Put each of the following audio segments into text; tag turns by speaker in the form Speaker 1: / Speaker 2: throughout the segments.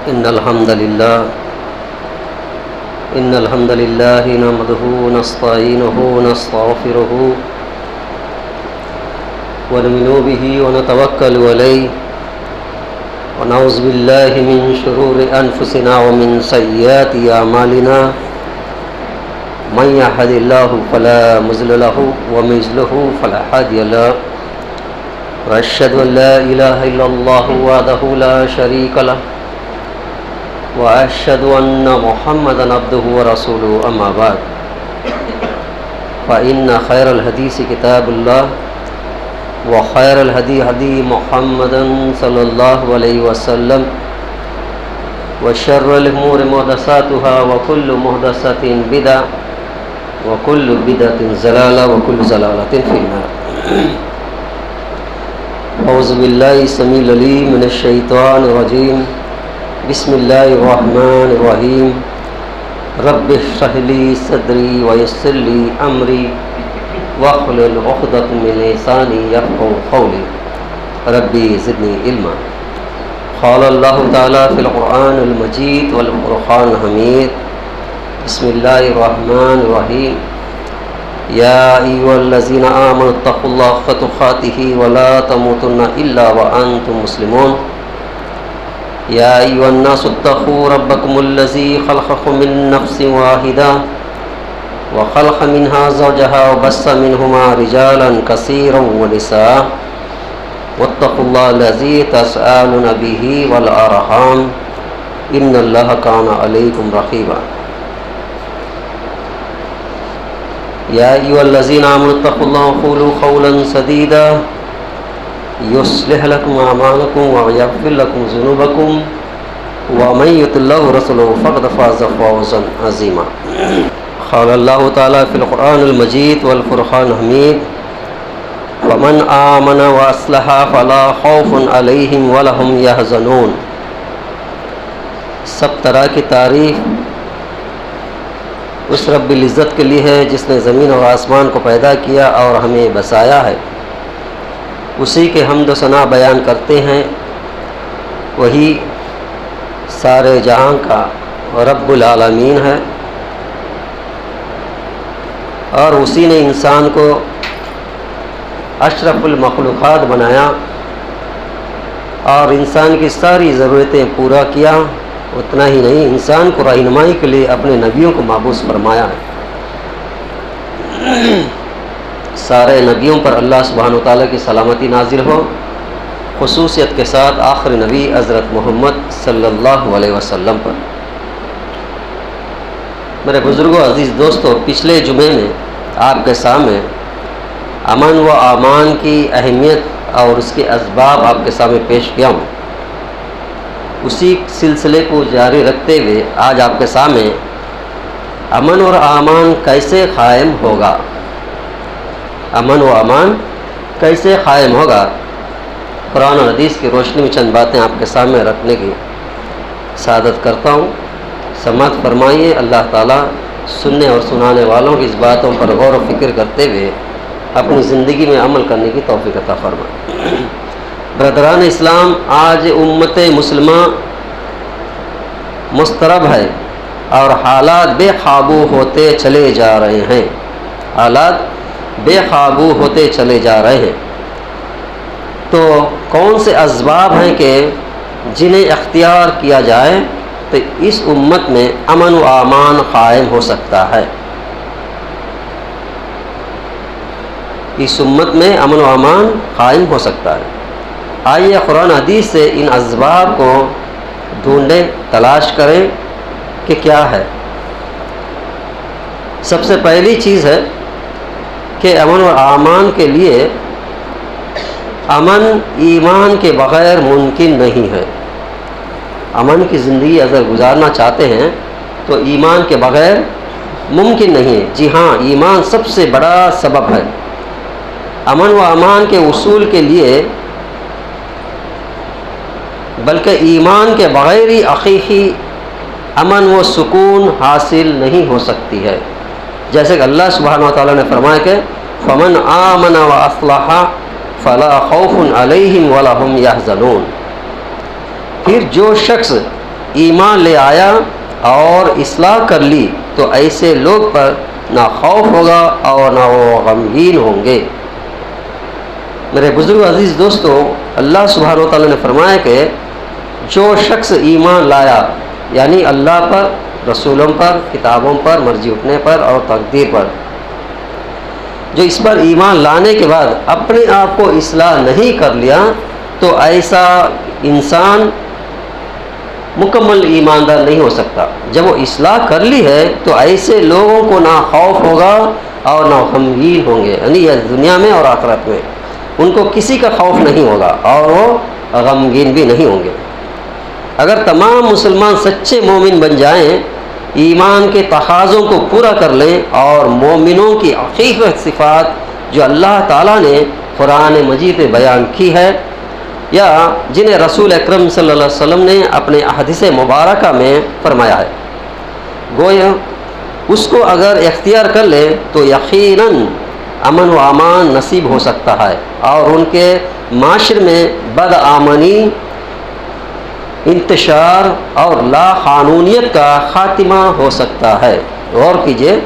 Speaker 1: إن الحمد لله نحمده ونستعينه ونستغفره ونؤمن به ونتوكل عليه ونعوذ بالله من شرور أنفسنا ومن سيئات أعمالنا من يهد الله فلا مضل له ومن يضلل فلا هادي له وأشهد أن لا إله إلا الله وحده لا شريك له وأشهد أن محمدا عبده ورسوله أما بعد فإن خير الحديث كتاب الله وخير الهدي هدي محمد صلى الله عليه وسلم وشر الأمور محدثاتها وكل محدثة بدعة وكل بدعة ضلالة وكل ضلالة في النار. أعوذ بالله السميع العليم من الشيطان الرجيم. بسم الله الرحمن الرحيم. رب اشرح لي صدري ويسر لي أمري واحلل عقدة من لساني يفقهوا قولي. ربي زدني علما. قال الله تعالى في القرآن المجيد والفرقان الحميد. بسم الله الرحمن الرحيم. يا أيها الذين آمنوا اتقوا الله حق تقاته ولا تموتن إلا وأنتم مسلمون. يا أيها الناس اتقوا ربكم الذي خلقكم من نفس واحدة وخلق منها زوجها وبث منهما رجالا كثيرا ونساء واتقوا الله الذي تسألون به والأرحام إن الله كان عليكم رقيبا. يا أيها الذين آمنوا اتقوا الله وقولوا قولا سديدا يصلح لكم أعمالكم ويغفر لكم ذنوبكم ومن يطع الله ورسوله فقد فاز فوزا عظيما. قال الله تعالى في القرآن المجيد والفرقان الحميد. ومن آمن وأصلح فلا خوف عليهم ولا هم يحزنون. سب طرح کی تعریف اس رب العزت کے لیے ہے جس نے زمین اور آسمان کو پیدا کیا اور ہمیں بسایا ہے. اسی کے حمد و ثنا بیان کرتے ہیں. وہی سارے جہاں کا رب العالمین ہے اور اسی نے انسان کو اشرف المخلوقات بنایا اور انسان کی ساری ضرورتیں پورا کیا. اتنا ہی نہیں، انسان کو رہنمائی کے لیے اپنے نبیوں کو مبعوث فرمایا ہے. سارے نبیوں پر اللہ سبحانہ وتعالیٰ کی سلامتی نازل ہو، خصوصیت کے ساتھ آخر نبی حضرت محمد صلی اللہ علیہ وسلم پر. میرے بزرگوں، عزیز دوستوں، پچھلے جمعے میں آپ کے سامنے امن و امان کی اہمیت اور اس کے اسباب آپ کے سامنے پیش کیا ہوں. اسی سلسلے کو جاری رکھتے ہوئے آج آپ کے سامنے امن اور امان کیسے قائم ہوگا، امن و امان کیسے قائم ہوگا، قرآن و حدیث کی روشنی میں چند باتیں آپ کے سامنے رکھنے کی سعادت کرتا ہوں. سماعت فرمائیے. اللہ تعالیٰ سننے اور سنانے والوں کی اس باتوں پر غور و فکر کرتے ہوئے اپنی زندگی میں عمل کرنے کی توفیق عطا فرمائے. برادران اسلام، آج امت مسلمہ مضطرب ہے اور حالات بے قابو ہوتے چلے جا رہے ہیں. حالات بے قابو ہوتے چلے جا رہے ہیں. تو کون سے اسباب ہیں کہ جنہیں اختیار کیا جائے تو اس امت میں امن و امان قائم ہو سکتا ہے. اس امت میں امن و امان قائم ہو سکتا ہے. آئیے قرآن حدیث سے ان اسباب کو ڈھونڈیں، تلاش کریں کہ کیا ہے. سب سے پہلی چیز ہے کہ امن و امان کے لیے امن ایمان کے بغیر ممکن نہیں ہے. امن کی زندگی اگر گزارنا چاہتے ہیں تو ایمان کے بغیر ممکن نہیں ہے. جی ہاں، ایمان سب سے بڑا سبب ہے. امن و امان کے اصول کے لیے بلکہ ایمان کے بغیر ہی حقیقی امن و سکون حاصل نہیں ہو سکتی ہے. جیسے کہ اللہ سبحانہ وتعالیٰ نے فرمایا کہ فمن آمن واصلح فلا خوف علیہم ولا هم یحزنون. پھر جو شخص ایمان لے آیا اور اصلاح کر لی تو ایسے لوگ پر نہ خوف ہوگا اور نہ وہ غمگین ہوں گے۔ میرے بزرگ عزیز دوستو، اللہ سبحانہ و تعالیٰ نے فرمایا کہ جو شخص ایمان لایا، یعنی اللہ پر، رسولوں پر، کتابوں پر، مرجع اٹھنے پر اور تقدیر پر، جو اس پر ایمان لانے کے بعد اپنے آپ کو اصلاح نہیں کر لیا تو ایسا انسان مکمل ایماندار نہیں ہو سکتا۔ جب وہ اصلاح کر لی ہے تو ایسے لوگوں کو نہ خوف ہوگا اور نہ غمگین ہوں گے، یعنی یہ دنیا میں اور آخرت میں ان کو کسی کا خوف نہیں ہوگا اور وہ غمگین بھی نہیں ہوں گے۔ اگر تمام مسلمان سچے مومن بن جائیں، ایمان کے تقاضوں کو پورا کر لیں اور مومنوں کی حقیقی صفات جو اللہ تعالیٰ نے قرآن مجید میں بیان کی ہے یا جنہیں رسول اکرم صلی اللہ علیہ وسلم نے اپنے احادیث مبارکہ میں فرمایا ہے، گویا اس کو اگر اختیار کر لیں تو یقیناً امن و امان نصیب ہو سکتا ہے اور ان کے معاشرے میں بدامنی، انتشار اور لا قانونیت کا خاتمہ ہو سکتا ہے۔ غور کیجئے،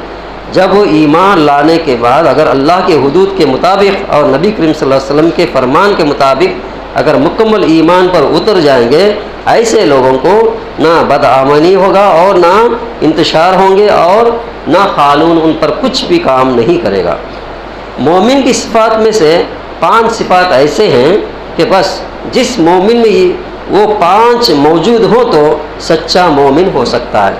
Speaker 1: جب وہ ایمان لانے کے بعد اگر اللہ کے حدود کے مطابق اور نبی کریم صلی اللہ علیہ وسلم کے فرمان کے مطابق اگر مکمل ایمان پر اتر جائیں گے، ایسے لوگوں کو نہ بدامنی ہوگا اور نہ انتشار ہوں گے اور نہ قانون ان پر کچھ بھی کام نہیں کرے گا۔ مومن کی صفات میں سے 5 صفات ایسے ہیں کہ بس جس مومن میں وہ 5 موجود ہوں تو سچا مومن ہو سکتا ہے۔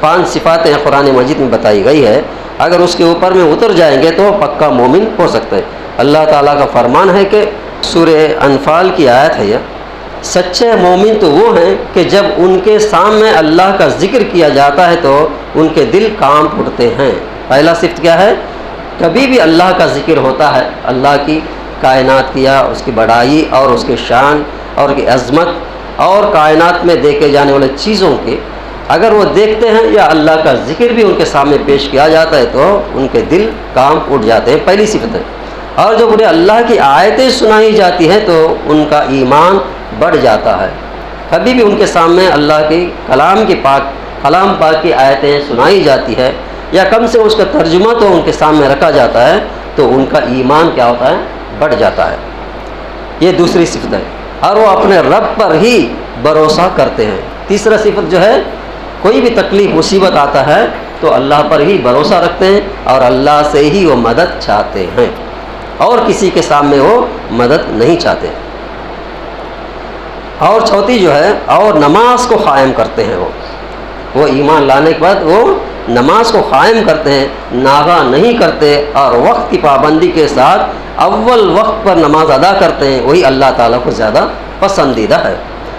Speaker 1: 5 صفاتیں قرآن مجید میں بتائی گئی ہے، اگر اس کے اوپر میں اتر جائیں گے تو پکا مومن ہو سکتے ہیں۔ اللہ تعالیٰ کا فرمان ہے کہ سورہ انفال کی آیت ہے یہ، سچے مومن تو وہ ہیں کہ جب ان کے سامنے اللہ کا ذکر کیا جاتا ہے تو ان کے دل کانپ اٹھتے ہیں۔ پہلا صفت کیا ہے؟ کبھی بھی اللہ کا ذکر ہوتا ہے، اللہ کی کائنات کیا، اس کی بڑائی اور اس کے شان اور کی عظمت اور کائنات میں دیکھے جانے والے چیزوں کے اگر وہ دیکھتے ہیں یا اللہ کا ذکر بھی ان کے سامنے پیش کیا جاتا ہے تو ان کے دل کانپ اٹھ جاتے ہیں، پہلی صفت ہے۔ اور جب انہیں اللہ کی آیتیں سنائی جاتی ہیں تو ان کا ایمان بڑھ جاتا ہے۔ کبھی بھی ان کے سامنے اللہ کی کلام پاک کی آیتیں سنائی جاتی ہے یا کم سے اس کا ترجمہ تو ان کے سامنے رکھا جاتا ہے تو ان کا ایمان کیا ہوتا ہے؟ بڑھ جاتا ہے۔ یہ دوسری صفت ہے، اور وہ اپنے رب پر ہی بھروسہ کرتے ہیں۔ تیسرا صفت جو ہے، کوئی بھی تکلیف مصیبت آتا ہے تو اللہ پر ہی بھروسہ رکھتے ہیں اور اللہ سے ہی وہ مدد چاہتے ہیں اور کسی کے سامنے وہ مدد نہیں چاہتے۔ اور چوتھی جو ہے، اور نماز کو قائم کرتے ہیں، وہ ایمان لانے کے بعد وہ نماز کو قائم کرتے ہیں، ناغہ نہیں کرتے اور وقت کی پابندی کے ساتھ اول وقت پر نماز ادا کرتے ہیں، وہی اللہ تعالیٰ کو زیادہ پسندیدہ ہے۔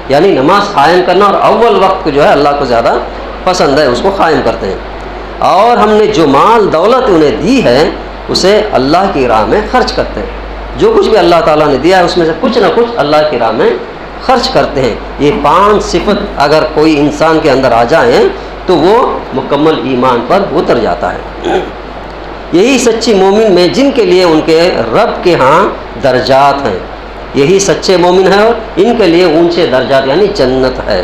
Speaker 1: یعنی نماز قائم کرنا اور اول وقت کو جو ہے اللہ کو زیادہ پسند ہے، اس کو قائم کرتے ہیں۔ اور ہم نے جو مال دولت انہیں دی ہے اسے اللہ کی راہ میں خرچ کرتے ہیں، جو کچھ بھی اللہ تعالیٰ نے دیا ہے اس میں سے کچھ نہ کچھ اللہ کی راہ میں خرچ کرتے ہیں۔ یہ 5 صفت اگر کوئی انسان کے اندر آ جائیں تو وہ مکمل ایمان پر اتر جاتا ہے۔ یہی سچی مومن میں جن کے لیے ان کے رب کے ہاں درجات ہیں، یہی سچے مومن ہیں اور ان کے لیے اونچے درجات یعنی جنت ہے،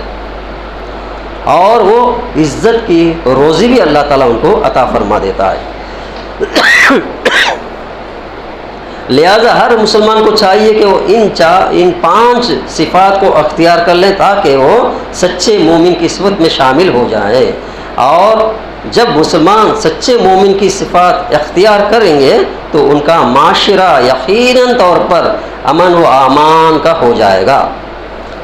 Speaker 1: اور وہ عزت کی روزی بھی اللہ تعالیٰ ان کو عطا فرما دیتا ہے۔ لہذا ہر مسلمان کو چاہیے کہ وہ ان 5 صفات کو اختیار کر لیں تاکہ وہ سچے مومن کی صفت میں شامل ہو جائیں، اور جب مسلمان سچے مومن کی صفات اختیار کریں گے تو ان کا معاشرہ یقیناً طور پر امن و امان کا ہو جائے گا،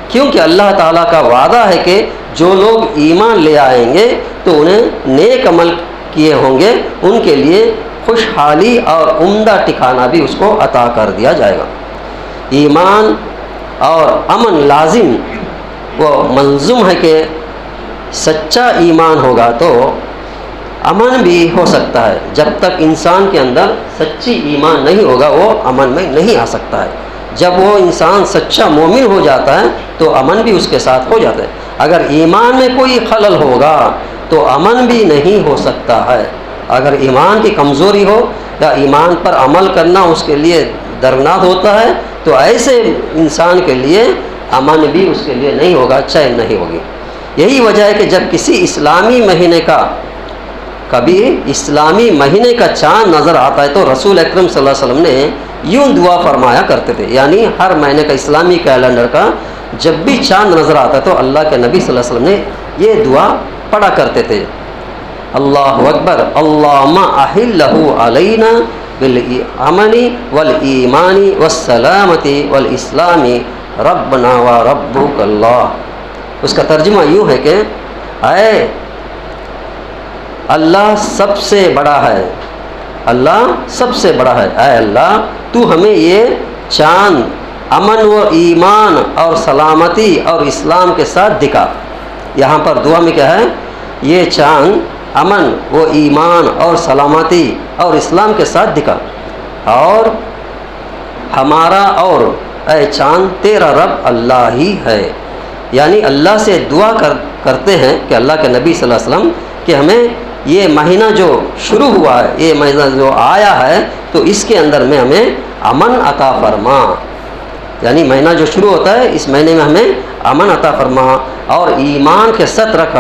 Speaker 1: کیونکہ اللہ تعالیٰ کا وعدہ ہے کہ جو لوگ ایمان لے آئیں گے تو انہیں نیک عمل کیے ہوں گے، ان کے لیے خوشحالی اور عمدہ ٹھکانہ بھی اس کو عطا کر دیا جائے گا۔ ایمان اور امن لازم وہ ملزوم ہے کہ سچا ایمان ہوگا تو امن بھی ہو سکتا ہے۔ جب تک انسان کے اندر سچی ایمان نہیں ہوگا وہ امن میں نہیں آ سکتا ہے۔ جب وہ انسان سچا مومن ہو جاتا ہے تو امن بھی اس کے ساتھ ہو جاتا ہے۔ اگر ایمان میں کوئی خلل ہوگا تو امن بھی نہیں ہو سکتا ہے۔ اگر ایمان کی کمزوری ہو یا ایمان پر عمل کرنا اس کے لیے درناک ہوتا ہے تو ایسے انسان کے لیے امن بھی اس کے لیے نہیں ہوگا، چین نہیں ہوگی۔ یہی وجہ ہے کہ جب کسی اسلامی مہینے کا چاند نظر آتا ہے تو رسول اکرم صلی اللہ علیہ وسلم نے یوں دعا فرمایا کرتے تھے، یعنی ہر مہینے کا اسلامی کیلنڈر کا جب بھی چاند نظر آتا ہے تو اللہ کے نبی صلی اللہ علیہ وسلم نے یہ دعا پڑھا کرتے تھے، اللہ اکبر اللہم احلہ علینا بالامن والایمان والسلامت والاسلام ربنا و ربک اللہ۔ اس کا ترجمہ یوں ہے کہ اے اللہ سب سے بڑا ہے، اللہ سب سے بڑا ہے، اے اللہ تو ہمیں یہ چاند امن و ایمان اور سلامتی اور اسلام کے ساتھ دکھا۔ یہاں پر دعا میں کیا ہے؟ یہ چاند امن و ایمان اور سلامتی اور اسلام کے ساتھ دکھا، اور ہمارا اور اے چاند تیرا رب اللہ ہی ہے، یعنی اللہ سے دعا کرتے ہیں کہ اللہ کے نبی صلی اللہ علیہ وسلم کہ ہمیں یہ مہینہ جو شروع ہوا ہے، یہ مہینہ جو آیا ہے تو اس کے اندر میں ہمیں امن عطا فرما، یعنی مہینہ جو شروع ہوتا ہے اس مہینے میں ہمیں امن عطا فرما اور ایمان کے ساتھ رکھ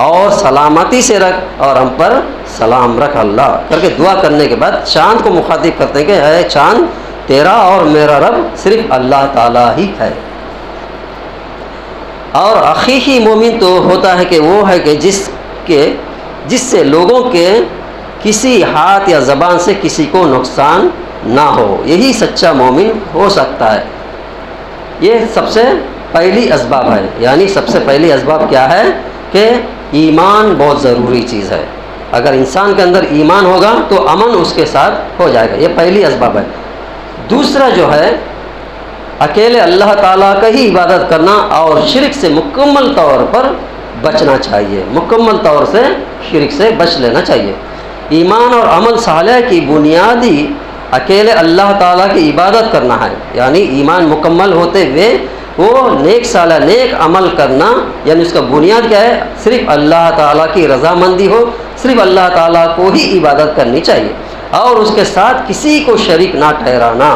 Speaker 1: اور سلامتی سے رکھ اور ہم پر سلام رکھ اللہ کر کے دعا کرنے کے بعد چاند کو مخاطب کرتے ہیں کہ اے چاند تیرا اور میرا رب صرف اللہ تعالیٰ ہی ہے۔ اور حقیقی مومن تو ہوتا ہے کہ وہ ہے کہ جس سے لوگوں کے کسی ہاتھ یا زبان سے کسی کو نقصان نہ ہو، یہی سچا مومن ہو سکتا ہے۔ یہ سب سے پہلی اسباب ہے، یعنی سب سے پہلی اسباب کیا ہے کہ ایمان بہت ضروری چیز ہے۔ اگر انسان کے اندر ایمان ہوگا تو امن اس کے ساتھ ہو جائے گا، یہ پہلی اسباب ہے۔ دوسرا جو ہے اکیلے اللہ تعالیٰ کا ہی عبادت کرنا اور شرک سے مکمل طور پر بچنا چاہیے، مکمل طور سے شرک سے بچ لینا چاہیے۔ ایمان اور عمل صالح کی بنیادی اکیلے اللہ تعالیٰ کی عبادت کرنا ہے، یعنی ایمان مکمل ہوتے ہوئے وہ نیک صالح نیک عمل کرنا، یعنی اس کا بنیاد کیا ہے؟ صرف اللہ تعالیٰ کی رضامندی ہو، صرف اللہ تعالیٰ کو ہی عبادت کرنی چاہیے اور اس کے ساتھ کسی کو شریک نہ ٹھہرانا۔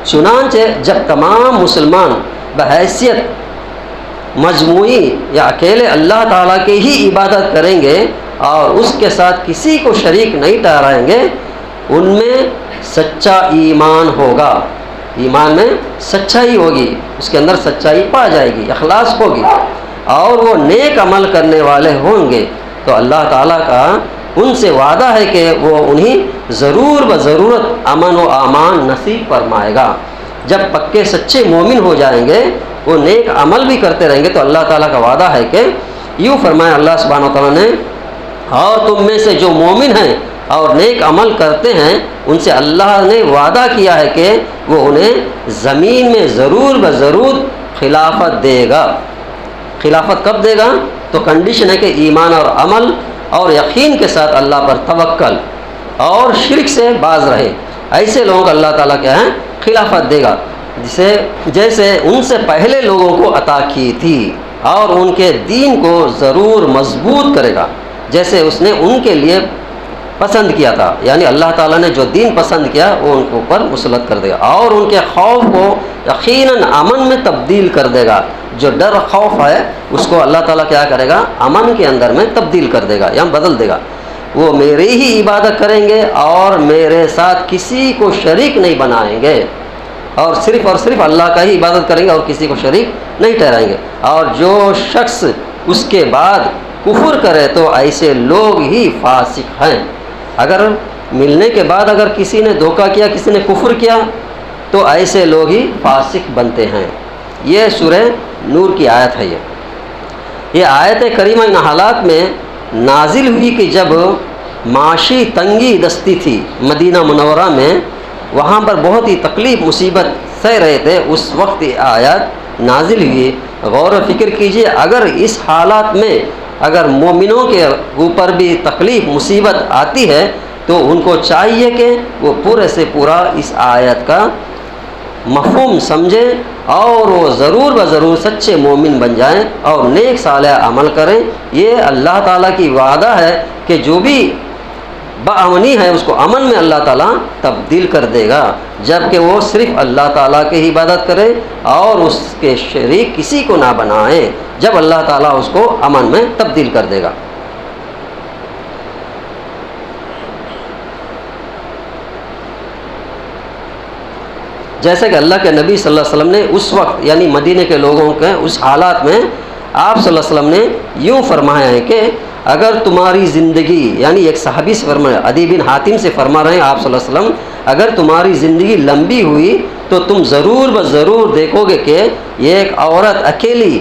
Speaker 1: چنانچہ جب تمام مسلمان بحیثیت مجموعی یا اکیلے اللہ تعالیٰ کی ہی عبادت کریں گے اور اس کے ساتھ کسی کو شریک نہیں ٹھہرائیں گے، ان میں سچا ایمان ہوگا، ایمان میں سچائی ہوگی، اس کے اندر سچائی پا جائے گی، اخلاص ہوگی اور وہ نیک عمل کرنے والے ہوں گے، تو اللہ تعالیٰ کا ان سے وعدہ ہے کہ وہ انہیں ضرور بضرورت امن و امان نصیب فرمائے گا۔ جب پکے سچے مومن ہو جائیں گے، وہ نیک عمل بھی کرتے رہیں گے، تو اللہ تعالیٰ کا وعدہ ہے کہ یوں فرمایا اللہ سبحانہ و تعالیٰ نے، اور تم میں سے جو مومن ہیں اور نیک عمل کرتے ہیں ان سے اللہ نے وعدہ کیا ہے کہ وہ انہیں زمین میں ضرور بضرور خلافت دے گا۔ خلافت کب دے گا؟ تو کنڈیشن ہے کہ ایمان اور عمل اور یقین کے ساتھ اللہ پر توکل اور شرک سے باز رہے، ایسے لوگوں کو اللہ تعالیٰ کیا ہے؟ خلافت دے گا، جیسے ان سے پہلے لوگوں کو عطا کی تھی، اور ان کے دین کو ضرور مضبوط کرے گا جیسے اس نے ان کے لیے پسند کیا تھا، یعنی اللہ تعالیٰ نے جو دین پسند کیا وہ ان کے اوپر مسلط کر دے گا اور ان کے خوف کو یقیناً امن میں تبدیل کر دے گا۔ جو ڈر خوف ہے اس کو اللہ تعالیٰ کیا کرے گا؟ امن کے اندر میں تبدیل کر دے گا یا بدل دے گا۔ وہ میری ہی عبادت کریں گے اور میرے ساتھ کسی کو شریک نہیں بنائیں گے، اور صرف اللہ کا ہی عبادت کریں گے اور کسی کو شریک نہیں ٹھہرائیں گے۔ اور جو شخص اس کے بعد کفر کرے تو ایسے لوگ ہی فاسق ہیں۔ اگر ملنے کے بعد اگر کسی نے دھوکہ کیا، کسی نے کفر کیا، تو ایسے لوگ ہی فاسق بنتے ہیں۔ یہ سورہ نور کی آیت ہے۔ یہ آیت کریمہ ان حالات میں نازل ہوئی کہ جب معاشی تنگی دستی تھی مدینہ منورہ میں، وہاں پر بہت ہی تکلیف مصیبت سہ رہے تھے، اس وقت یہ آیات نازل ہوئی۔ غور و فکر کیجئے، اگر اس حالات میں اگر مومنوں کے اوپر بھی تکلیف مصیبت آتی ہے تو ان کو چاہیے کہ وہ پورے سے پورا اس آیت کا مفہوم سمجھیں اور وہ ضرور بضرور سچے مومن بن جائیں اور نیک صالح عمل کریں۔ یہ اللہ تعالیٰ کی وعدہ ہے کہ جو بھی بامنی ہے اس کو امن میں اللہ تعالیٰ تبدیل کر دے گا، جبکہ وہ صرف اللہ تعالیٰ کی عبادت کرے اور اس کے شریک کسی کو نہ بنائیں جب اللہ تعالیٰ اس کو امن میں تبدیل کر دے گا۔ جیسے کہ اللہ کے نبی صلی اللہ علیہ وسلم نے اس وقت یعنی مدینہ کے لوگوں کے اس حالات میں آپ صلی اللہ علیہ وسلم نے یوں فرمایا ہے کہ اگر تمہاری زندگی، یعنی ایک صحابی سے فرمایا، عدی بن حاتم سے فرما رہے ہیں آپ صلی اللہ علیہ وسلم، اگر تمہاری زندگی لمبی ہوئی تو تم ضرور ضرور دیکھو گے کہ ایک عورت اکیلی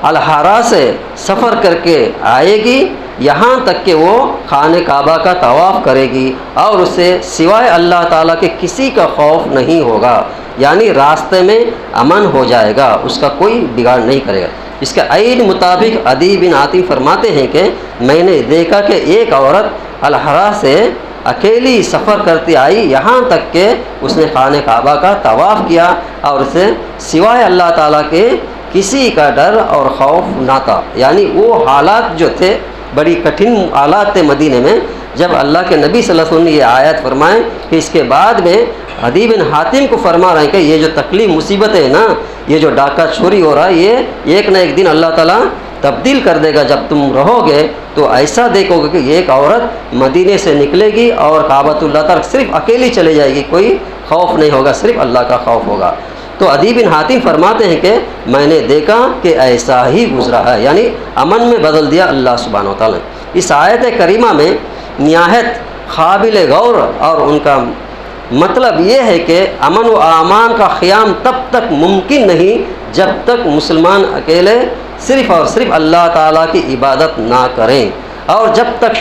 Speaker 1: الحرا سے سفر کر کے آئے گی، یہاں تک کہ وہ خانہ کعبہ کا طواف کرے گی اور اسے سوائے اللہ تعالیٰ کے کسی کا خوف نہیں ہوگا، یعنی راستے میں امن ہو جائے گا، اس کا کوئی بگاڑ نہیں کرے گا۔ اس کے عین مطابق عدی بن حاتم فرماتے ہیں کہ میں نے دیکھا کہ ایک عورت الحرا سے اکیلی سفر کرتی آئی، یہاں تک کہ اس نے خانہ کعبہ کا طواف کیا اور اسے سوائے اللہ تعالیٰ کے کسی کا ڈر اور خوف نہ تھا۔ یعنی وہ حالات جو تھے بڑی کٹھن حالات تھے مدینے میں، جب اللہ کے نبی صلی اللہ علیہ وسلم نے یہ آیت فرمائے کہ اس کے بعد میں عدی بن حاتم کو فرما رہے ہیں کہ یہ جو تکلیف مصیبتیں ہیں نا، یہ جو ڈاکہ چوری ہو رہا ہے، یہ ایک نہ ایک دن اللہ تعالیٰ تبدیل کر دے گا۔ جب تم رہو گے تو ایسا دیکھو گے کہ ایک عورت مدینے سے نکلے گی اور کعبۃ اللہ تک صرف اکیلی چلے جائے گی، کوئی خوف نہیں ہوگا، صرف اللہ کا خوف ہوگا۔ تو عدی بن حاتم فرماتے ہیں کہ میں نے دیکھا کہ ایسا ہی گزرا ہے، یعنی امن میں بدل دیا اللہ سبحانہ و تعالیٰ نے۔ اس آیت کریمہ میں نہایت قابل غور اور ان کا مطلب یہ ہے کہ امن و امان کا قیام تب تک ممکن نہیں جب تک مسلمان اکیلے صرف اور صرف اللہ تعالیٰ کی عبادت نہ کریں، اور جب تک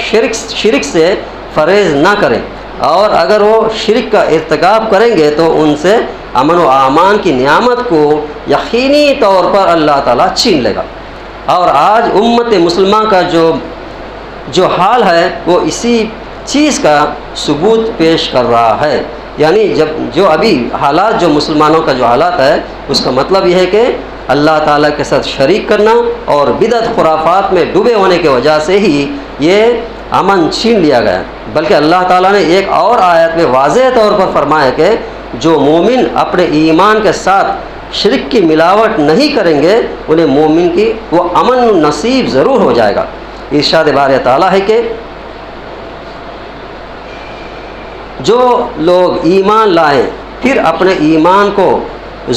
Speaker 1: شرک سے پرہیز نہ کریں، اور اگر وہ شرک کا ارتکاب کریں گے تو ان سے امن و امان کی نعمت کو یقینی طور پر اللہ تعالیٰ چھین لے گا۔ اور آج امت مسلمہ کا جو حال ہے وہ اسی چیز کا ثبوت پیش کر رہا ہے۔ یعنی جو ابھی حالات، جو مسلمانوں کا جو حالات ہے، اس کا مطلب یہ ہے کہ اللہ تعالیٰ کے ساتھ شریک کرنا اور بدعت خرافات میں ڈوبے ہونے کی وجہ سے ہی یہ امن چھین لیا گیا۔ بلکہ اللہ تعالیٰ نے ایک اور آیت میں واضح طور پر فرمایا کہ جو مومن اپنے ایمان کے ساتھ شرک کی ملاوٹ نہیں کریں گے، انہیں مومن کی وہ امن نصیب ضرور ہو جائے گا۔ ارشاد باری تعالیٰ ہے کہ جو لوگ ایمان لائے پھر اپنے ایمان کو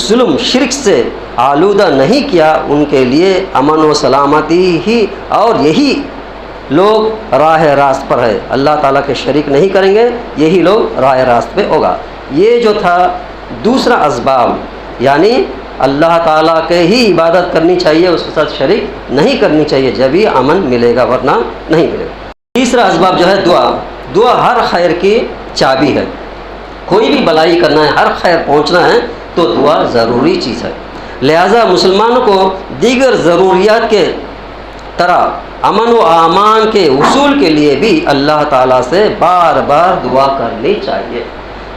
Speaker 1: ظلم شرک سے آلودہ نہیں کیا، ان کے لیے امن و سلامتی ہی، اور یہی لوگ راہ راست پر ہے۔ اللہ تعالیٰ کے شریک نہیں کریں گے، یہی لوگ راہ راست پہ ہوگا۔ یہ جو تھا دوسرا اسباب، یعنی اللہ تعالیٰ کے ہی عبادت کرنی چاہیے، اس کے ساتھ شریک نہیں کرنی چاہیے، جب ہی امن ملے گا، ورنہ نہیں ملے گا۔ تیسرا اسباب جو ہے دعا ہر خیر کی چابی ہے۔ کوئی بھی بلائی کرنا ہے، ہر خیر پہنچنا ہے تو دعا ضروری چیز ہے۔ لہذا مسلمانوں کو دیگر ضروریات کے طرح امن و امان کے حصول کے لیے بھی اللہ تعالیٰ سے بار بار دعا کرنی چاہیے۔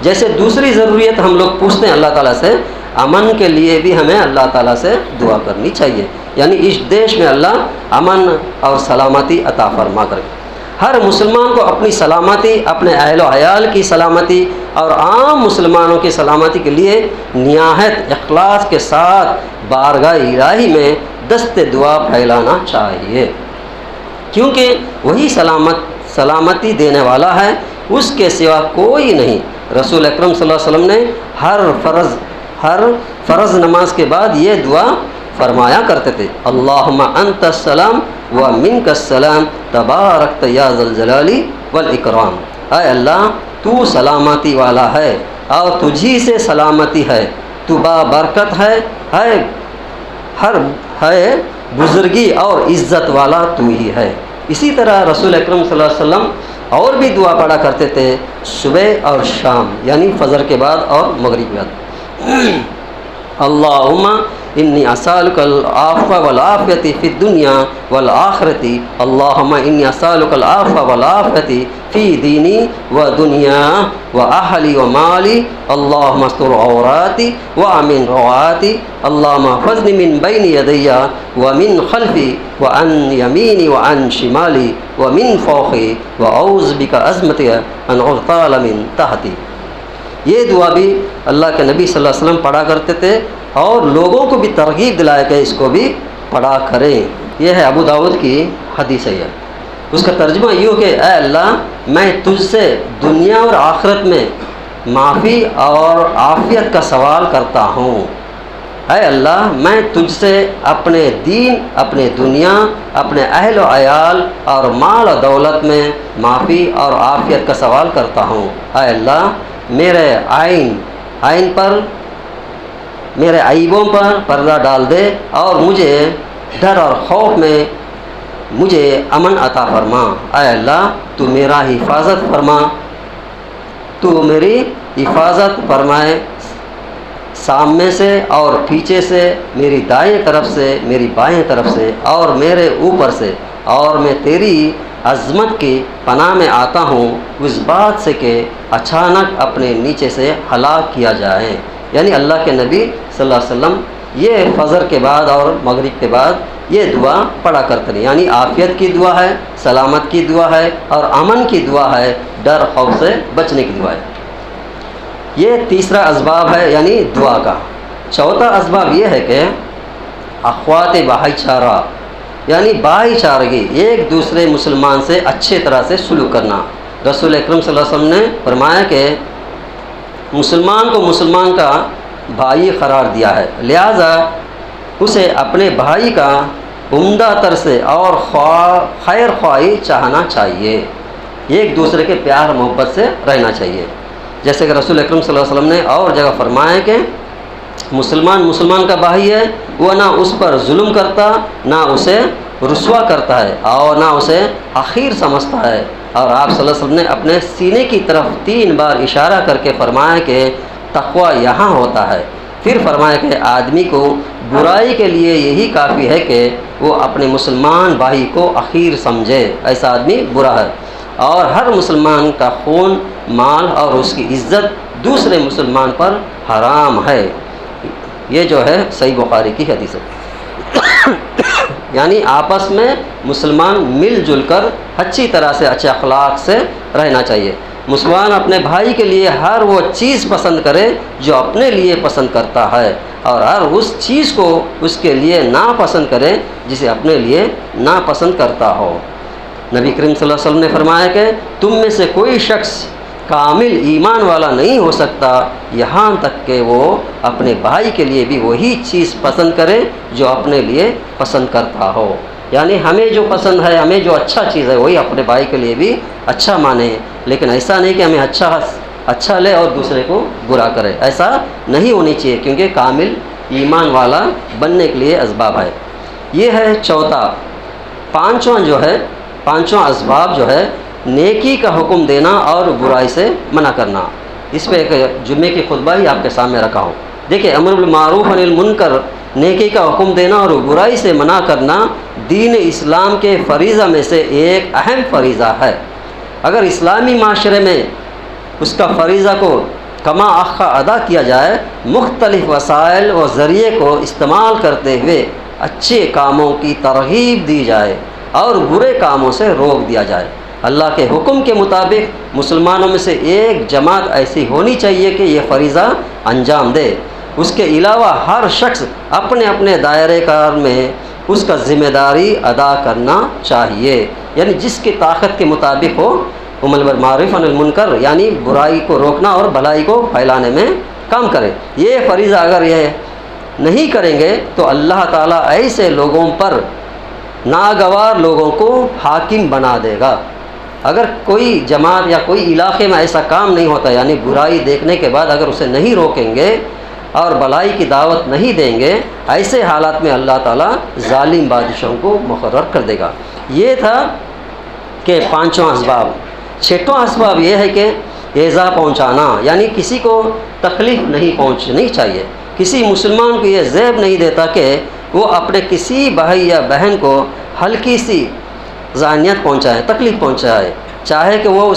Speaker 1: جیسے دوسری ضروریت ہم لوگ پوچھتے ہیں اللہ تعالیٰ سے، امن کے لیے بھی ہمیں اللہ تعالیٰ سے دعا کرنی چاہیے، یعنی اس دیش میں اللہ امن اور سلامتی عطا فرما کرے۔ ہر مسلمان کو اپنی سلامتی، اپنے اہل و عیال کی سلامتی اور عام مسلمانوں کی سلامتی کے لیے نہایت اخلاص کے ساتھ بارگاہ الہی میں دست دعا پھیلانا چاہیے، کیونکہ وہی سلامتی دینے والا ہے، اس کے سوا کوئی نہیں۔ رسول اکرم صلی اللہ علیہ وسلم نے ہر فرض نماز کے بعد یہ دعا فرمایا کرتے تھے، اللہم انت السلام و منک السلام تبارکت یا ذا الجلال والاکرام۔ اے اللہ تو سلامتی والا ہے اور تجھی سے سلامتی ہے، تو بابرکت ہے بزرگی اور عزت والا تو ہی ہے۔ اسی طرح رسول اکرم صلی اللہ علیہ وسلم اور بھی دعا پڑھا کرتے تھے صبح اور شام، یعنی فجر کے بعد اور مغرب کے بعد۔ اللہم انی اسالک العفو والعافیۃ فی الدنیا والآخرۃ، اللہم انی اسالک العفو والعافیۃ فی دینی و دنیا و اہلی و مالی، اللہم استر عوراتی و امن روعاتی، اللہم احفظنی من بین یدی و من خلفی و عن یمینی و عن شمالی و من فوقی و اعوذ بک عظمتی ان اغتال من تحتی۔ یہ دعا بھی اللہ کے نبی صلی اللہ علیہ وسلم پڑھا کرتے تھے اور لوگوں کو بھی ترغیب دلایا کہ اس کو بھی پڑھا کریں۔ یہ ہے ابو داؤد کی حدیث ہے۔ اس کا ترجمہ یہ ہو کہ اے اللہ میں تجھ سے دنیا اور آخرت میں معافی اور عافیت کا سوال کرتا ہوں۔ اے اللہ میں تجھ سے اپنے دین، اپنے دنیا، اپنے اہل و عیال اور مال و دولت میں معافی اور عافیت کا سوال کرتا ہوں۔ اے اللہ میرے عین پر، میرے عیبوں پر پردہ ڈال دے اور مجھے ڈر اور خوف میں مجھے امن عطا فرما۔ اے اللہ تو میرا حفاظت فرما، تو میری حفاظت فرمائے، سامنے سے اور پیچھے سے، میری دائیں طرف سے، میری بائیں طرف سے اور میرے اوپر سے، اور میں تیری عظمت کی پناہ میں آتا ہوں اس بات سے کہ اچانک اپنے نیچے سے ہلاک کیا جائے۔ یعنی اللہ کے نبی صلی اللہ علیہ وسلم یہ فجر کے بعد اور مغرب کے بعد یہ دعا پڑھا کرتے ہیں۔ یعنی عافیت کی دعا ہے، سلامت کی دعا ہے اور امن کی دعا ہے، ڈر خوف سے بچنے کی دعا ہے۔ یہ تیسرا اسباب ہے یعنی دعا کا۔ چوتھا اسباب یہ ہے کہ اخوات بھائی چارہ یعنی بھائی چارگی، ایک دوسرے مسلمان سے اچھے طرح سے سلوک کرنا۔ رسول اکرم صلی اللہ علیہ وسلم نے فرمایا کہ مسلمان کو مسلمان کا بھائی قرار دیا ہے، لہذا اسے اپنے بھائی کا عمدہ تر سے اور خیر خواہی چاہنا چاہیے، ایک دوسرے کے پیار محبت سے رہنا چاہیے۔ جیسے کہ رسول اکرم صلی اللہ علیہ وسلم نے اور جگہ فرمایا کہ مسلمان کا بھائی ہے، وہ نہ اس پر ظلم کرتا، نہ اسے رسوا کرتا ہے اور نہ اسے حقیر سمجھتا ہے۔ اور آپ صلی اللہ علیہ وسلم نے اپنے سینے کی طرف 3 بار اشارہ کر کے فرمایا کہ تقویٰ یہاں ہوتا ہے۔ پھر فرمایا کہ آدمی کو برائی کے لیے یہی کافی ہے کہ وہ اپنے مسلمان بھائی کو حقیر سمجھے، ایسا آدمی برا ہے۔ اور ہر مسلمان کا خون، مال اور اس کی عزت دوسرے مسلمان پر حرام ہے۔ یہ جو ہے صحیح بخاری کی حدیث ہے۔ یعنی آپس میں مسلمان مل جل کر اچھی طرح سے، اچھے اخلاق سے رہنا چاہیے۔ مسلمان اپنے بھائی کے لیے ہر وہ چیز پسند کرے جو اپنے لیے پسند کرتا ہے، اور ہر اس چیز کو اس کے لیے ناپسند کرے جسے اپنے لیے ناپسند کرتا ہو۔ نبی کریم صلی اللہ علیہ وسلم نے فرمایا کہ تم میں سے کوئی شخص کامل ایمان والا نہیں ہو سکتا یہاں تک کہ وہ اپنے بھائی کے لیے بھی وہی چیز پسند کرے جو اپنے لیے پسند کرتا ہو۔ یعنی ہمیں جو پسند ہے، ہمیں جو اچھا چیز ہے وہی اپنے بھائی کے لیے بھی اچھا مانے، لیکن ایسا نہیں کہ ہمیں اچھا لے اور دوسرے کو برا کرے، ایسا نہیں ہونی چاہیے، کیونکہ کامل ایمان والا بننے کے لیے اسباب ہے۔ یہ ہے چوتھا۔ پانچواں اسباب جو ہے نیکی کا حکم دینا اور برائی سے منع کرنا۔ اس پہ ایک جمعے کی خطبہ ہی آپ کے سامنے رکھا ہوں۔ دیکھیں، امر بالمعروف عن المنکر، نیکی کا حکم دینا اور برائی سے منع کرنا دین اسلام کے فریضہ میں سے ایک اہم فریضہ ہے۔ اگر اسلامی معاشرے میں اس کا فریضہ کو کما اخا ادا کیا جائے، مختلف وسائل و ذریعے کو استعمال کرتے ہوئے اچھے کاموں کی ترغیب دی جائے اور برے کاموں سے روک دیا جائے، اللہ کے حکم کے مطابق مسلمانوں میں سے ایک جماعت ایسی ہونی چاہیے کہ یہ فریضہ انجام دے۔ اس کے علاوہ ہر شخص اپنے اپنے دائرۂ کار میں اس کا ذمہ داری ادا کرنا چاہیے، یعنی جس کی طاقت کے مطابق ہو امر بالمعروف عن المنکر، یعنی برائی کو روکنا اور بھلائی کو پھیلانے میں کام کرے۔ یہ فریضہ اگر یہ نہیں کریں گے تو اللہ تعالیٰ ایسے لوگوں پر، ناگوار لوگوں کو حاکم بنا دے گا۔ اگر کوئی جماعت یا کوئی علاقے میں ایسا کام نہیں ہوتا، یعنی برائی دیکھنے کے بعد اگر اسے نہیں روکیں گے اور بھلائی کی دعوت نہیں دیں گے، ایسے حالات میں اللہ تعالیٰ ظالم بادشاہوں کو مقرر کر دے گا۔ یہ تھا کہ 5واں اسباب۔ 6واں اسباب یہ ہے کہ ایذا پہنچانا، یعنی کسی کو تکلیف نہیں پہنچنی چاہیے۔ کسی مسلمان کو یہ زیب نہیں دیتا کہ وہ اپنے کسی بھائی یا بہن کو ہلکی سی ذہنیت پہنچائے، تکلیف پہنچائے، چاہے کہ وہ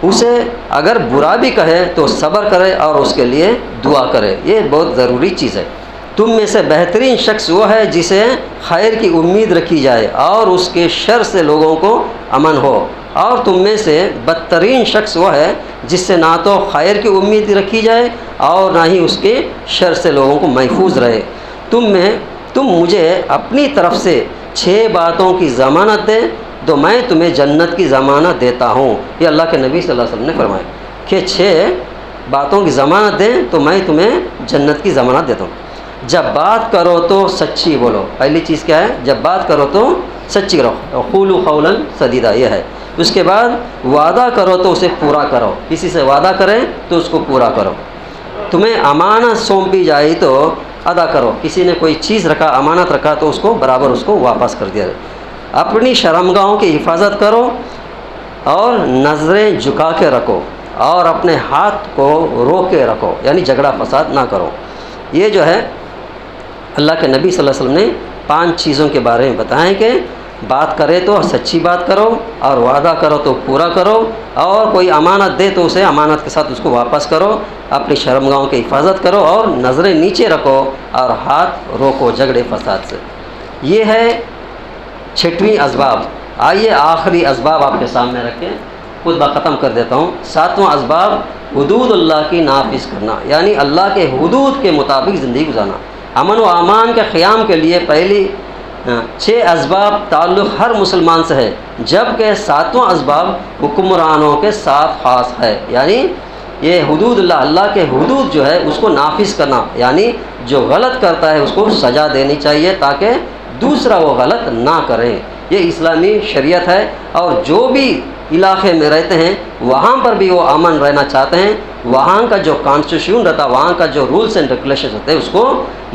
Speaker 1: اسے اگر برا بھی کہے تو صبر کرے اور اس کے لیے دعا کرے۔ یہ بہت ضروری چیز ہے۔ تم میں سے بہترین شخص وہ ہے جسے خیر کی امید رکھی جائے اور اس کے شر سے لوگوں کو امن ہو، اور تم میں سے بدترین شخص وہ ہے جس سے نہ تو خیر کی امید رکھی جائے اور نہ ہی اس کے شر سے لوگوں کو محفوظ رہے۔ تم مجھے اپنی طرف سے 6 باتوں کی ضمانت دیں تو میں تمہیں جنت کی ضمانت دیتا ہوں۔ یہ اللہ کے نبی صلی اللہ علیہ وسلم نے فرمایا کہ 6 باتوں کی ضمانت دیں تو میں تمہیں جنت کی ضمانت دیتا ہوں۔ جب بات کرو تو سچی بولو، پہلی چیز کیا ہے؟ جب بات کرو تو سچی رہو، قولوا قولا سدیدا، یہ ہے۔ اس کے بعد وعدہ کرو تو اسے پورا کرو، کسی سے وعدہ کریں تو اس کو پورا کرو۔ تمہیں امانت سونپی جائے تو ادا کرو، کسی نے کوئی چیز رکھا، امانت رکھا تو اس کو برابر اس کو واپس کر دیا۔ اپنی شرمگاہوں کی حفاظت کرو اور نظریں جھکا کے رکھو اور اپنے ہاتھ کو روک کے رکھو، یعنی جھگڑا فساد نہ کرو۔ یہ جو ہے اللہ کے نبی صلی اللہ علیہ وسلم نے 5 چیزوں کے بارے میں بتائیں کہ بات کرے تو سچی بات کرو، اور وعدہ کرو تو پورا کرو، اور کوئی امانت دے تو اسے امانت کے ساتھ اس کو واپس کرو، اپنی شرمگاہوں کی حفاظت کرو اور نظریں نیچے رکھو اور ہاتھ روکو جھگڑے فساد سے۔ یہ ہے 6واں اسباب۔ آئیے آخری اسباب آپ کے سامنے رکھیں، خود ختم کر دیتا ہوں۔ 7واں اسباب حدود اللہ کی نافذ کرنا، یعنی اللہ کے حدود کے مطابق زندگی گزارنا۔ امن و امان کے قیام کے لیے پہلی 6 اسباب تعلق ہر مسلمان سے ہے، جبکہ 7واں اسباب حکمرانوں کے ساتھ خاص ہے، یعنی یہ حدود اللہ کے حدود جو ہے اس کو نافذ کرنا، یعنی جو غلط کرتا ہے اس کو سزا دینی چاہیے تاکہ دوسرا وہ غلط نہ کرے۔ یہ اسلامی شریعت ہے، اور جو بھی علاقے میں رہتے ہیں وہاں پر بھی وہ امن رہنا چاہتے ہیں، وہاں کا جو کانسٹیٹیوشن رہتا ہے، وہاں کا جو رولس اینڈ ریگولیشن ہوتے ہیں اس کو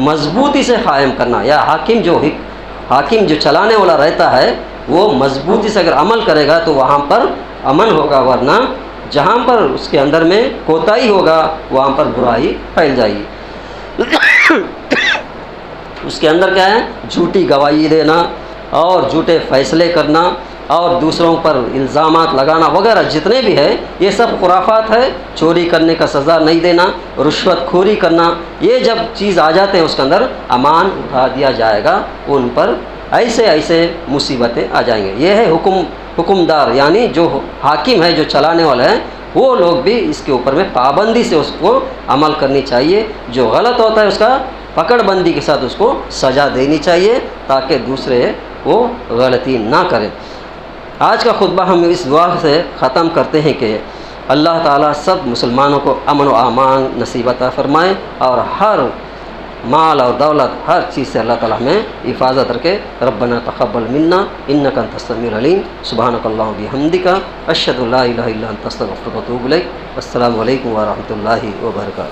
Speaker 1: مضبوطی سے قائم کرنا، یا حاکم جو چلانے والا رہتا ہے وہ مضبوطی سے اگر عمل کرے گا تو وہاں پر امن ہوگا، ورنہ جہاں پر اس کے اندر میں کوتاہی ہوگا وہاں پر برائی پھیل جائے گی۔ اس کے اندر کیا ہے؟ جھوٹی گواہی دینا اور جھوٹے فیصلے کرنا اور دوسروں پر الزامات لگانا وغیرہ جتنے بھی ہے یہ سب خرافات ہے۔ چوری کرنے کا سزا نہیں دینا، رشوت خوری کرنا، یہ جب چیز آ جاتے ہیں اس کے اندر امان اٹھا دیا جائے گا، ان پر ایسے مصیبتیں آ جائیں گے۔ یہ ہے حکمدار، یعنی جو حاکم ہے، جو چلانے والا ہے، وہ لوگ بھی اس کے اوپر میں پابندی سے اس کو عمل کرنی چاہیے۔ جو غلط ہوتا ہے اس کا پکڑ بندی کے ساتھ اس کو سزا دینی چاہیے تاکہ دوسرے وہ غلطی نہ کریں۔ آج کا خطبہ ہم اس دعا سے ختم کرتے ہیں کہ اللہ تعالیٰ سب مسلمانوں کو امن و امان نصیب عطا فرمائے، اور ہر مال اور دولت ہر چیز سے اللہ تعالیٰ ہمیں حفاظت رکھے۔ ربنا تقبل منا انک انت السمیع العلیم، سبحانک اللہم و بحمدک، اشہد ان لا الہ الا انت استغفرک و اتوب الیک۔ السلام علیکم ورحمۃ اللہ وبرکاتہ۔